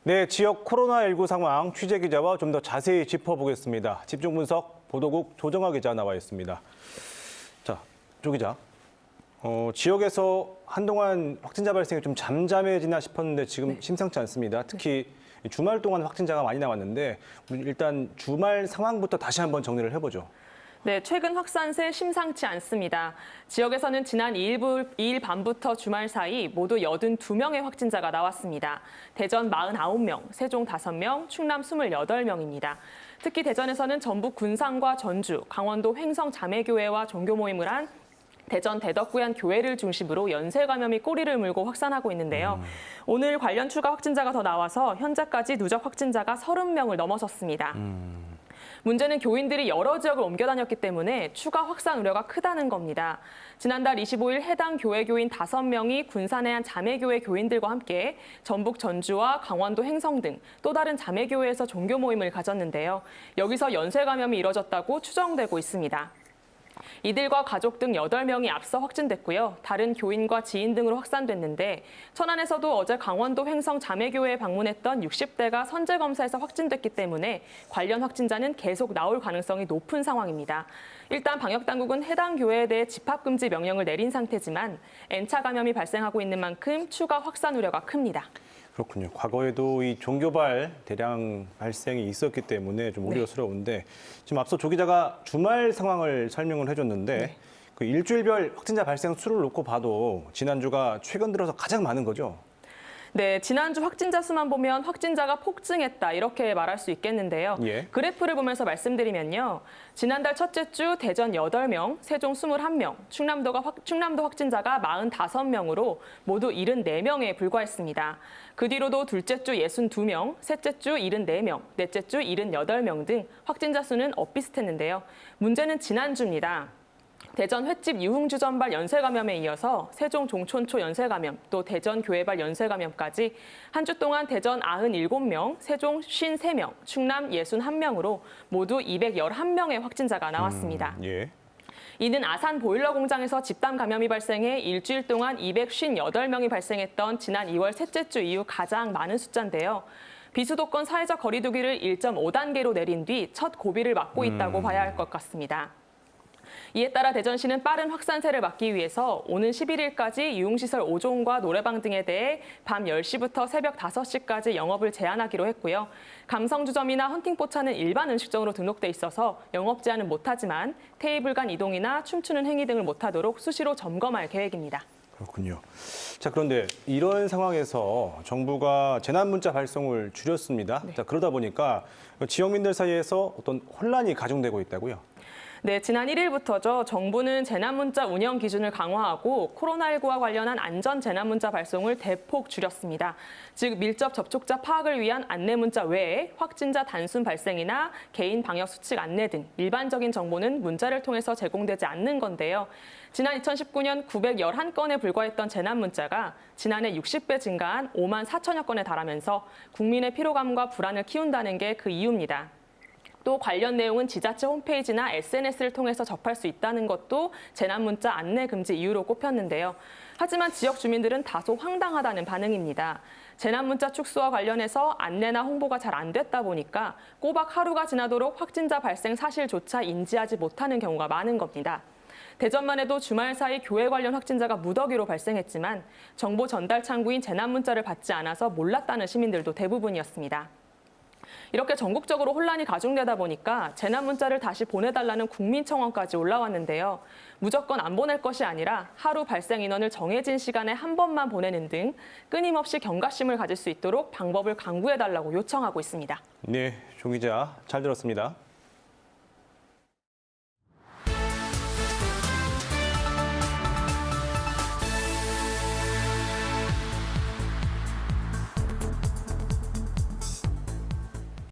네, 지역 코로나19 상황 취재 기자와 좀 더 자세히 짚어보겠습니다. 집중 분석 보도국 조정아 기자 나와 있습니다. 자, 조 기자. 지역에서 한동안 확진자 발생이 좀 잠잠해지나 싶었는데 지금 심상치 않습니다. 특히 주말 동안 확진자가 많이 나왔는데 일단 주말 상황부터 다시 한번 정리를 해보죠. 네, 최근 확산세 심상치 않습니다. 지역에서는 지난 2일 밤부터 주말 사이 모두 82명의 확진자가 나왔습니다. 대전 49명, 세종 5명, 충남 28명입니다. 특히 대전에서는 전북 군산과 전주, 강원도 횡성 자매교회와 종교 모임을 한 대전 대덕구얀 교회를 중심으로 연쇄 감염이 꼬리를 물고 확산하고 있는데요. 오늘 관련 추가 확진자가 더 나와서 현재까지 누적 확진자가 30명을 넘어섰습니다. 문제는 교인들이 여러 지역을 옮겨 다녔기 때문에 추가 확산 우려가 크다는 겁니다. 지난달 25일 해당 교회 교인 5명이 군산의 한 자매교회 교인들과 함께 전북 전주와 강원도 횡성 등 또 다른 자매교회에서 종교 모임을 가졌는데요. 여기서 연쇄 감염이 이뤄졌다고 추정되고 있습니다. 이들과 가족 등 8명이 앞서 확진됐고요. 다른 교인과 지인 등으로 확산됐는데 천안에서도 어제 강원도 횡성 자매교회에 방문했던 60대가 선제검사에서 확진됐기 때문에 관련 확진자는 계속 나올 가능성이 높은 상황입니다. 일단 방역당국은 해당 교회에 대해 집합금지 명령을 내린 상태지만 N차 감염이 발생하고 있는 만큼 추가 확산 우려가 큽니다. 그렇군요. 과거에도 이 종교발 대량 발생이 있었기 때문에 좀 우려스러운데 지금 앞서 조 기자가 주말 상황을 설명을 해줬는데 그 일주일별 확진자 발생 수를 놓고 봐도 지난주가 최근 들어서 가장 많은 거죠? 네, 지난주 확진자 수만 보면 확진자가 폭증했다 이렇게 말할 수 있겠는데요. 그래프를 보면서 말씀드리면요. 지난달 첫째 주 대전 8명, 세종 21명, 충남도 확진자가 45명으로 모두 74명에 불과했습니다. 그 뒤로도 둘째 주 62명, 셋째 주 74명, 넷째 주 78명 등 확진자 수는 엇비슷했는데요. 문제는 지난주입니다. 대전 횟집 유흥주점발 연쇄감염에 이어서 세종 종촌초 연쇄감염, 또 대전 교회발 연쇄감염까지 한 주 동안 대전 97명, 세종 53명, 충남 61명으로 모두 211명의 확진자가 나왔습니다. 이는 아산 보일러 공장에서 집단 감염이 발생해 일주일 동안 258명이 발생했던 지난 2월 셋째 주 이후 가장 많은 숫자인데요. 비수도권 사회적 거리 두기를 1.5단계로 내린 뒤 첫 고비를 맞고 있다고 봐야 할 것 같습니다. 이에 따라 대전시는 빠른 확산세를 막기 위해서 오는 11일까지 유흥시설 5종과 노래방 등에 대해 밤 10시부터 새벽 5시까지 영업을 제한하기로 했고요. 감성주점이나 헌팅포차는 일반 음식점으로 등록돼 있어서 영업 제한은 못하지만 테이블 간 이동이나 춤추는 행위 등을 못하도록 수시로 점검할 계획입니다. 그렇군요. 자, 그런데 이런 상황에서 정부가 재난문자 발송을 줄였습니다. 자, 그러다 보니까 지역민들 사이에서 어떤 혼란이 가중되고 있다고요? 네, 지난 1일부터죠. 정부는 재난문자 운영 기준을 강화하고 코로나19와 관련한 안전 재난문자 발송을 대폭 줄였습니다. 즉, 밀접 접촉자 파악을 위한 안내문자 외에 확진자 단순 발생이나 개인 방역 수칙 안내 등 일반적인 정보는 문자를 통해서 제공되지 않는 건데요. 지난 2019년 911건에 불과했던 재난문자가 지난해 60배 증가한 5만 4천여 건에 달하면서 국민의 피로감과 불안을 키운다는 게 그 이유입니다. 또 관련 내용은 지자체 홈페이지나 SNS를 통해서 접할 수 있다는 것도 재난문자 안내 금지 이유로 꼽혔는데요. 하지만 지역 주민들은 다소 황당하다는 반응입니다. 재난문자 축소와 관련해서 안내나 홍보가 잘 안 됐다 보니까 꼬박 하루가 지나도록 확진자 발생 사실조차 인지하지 못하는 경우가 많은 겁니다. 대전만 해도 주말 사이 교회 관련 확진자가 무더기로 발생했지만 정보 전달 창구인 재난문자를 받지 않아서 몰랐다는 시민들도 대부분이었습니다. 이렇게 전국적으로 혼란이 가중되다 보니까 재난문자를 다시 보내달라는 국민청원까지 올라왔는데요. 무조건 안 보낼 것이 아니라 하루 발생 인원을 정해진 시간에 한 번만 보내는 등 끊임없이 경각심을 가질 수 있도록 방법을 강구해달라고 요청하고 있습니다. 네, 조 기자 잘 들었습니다.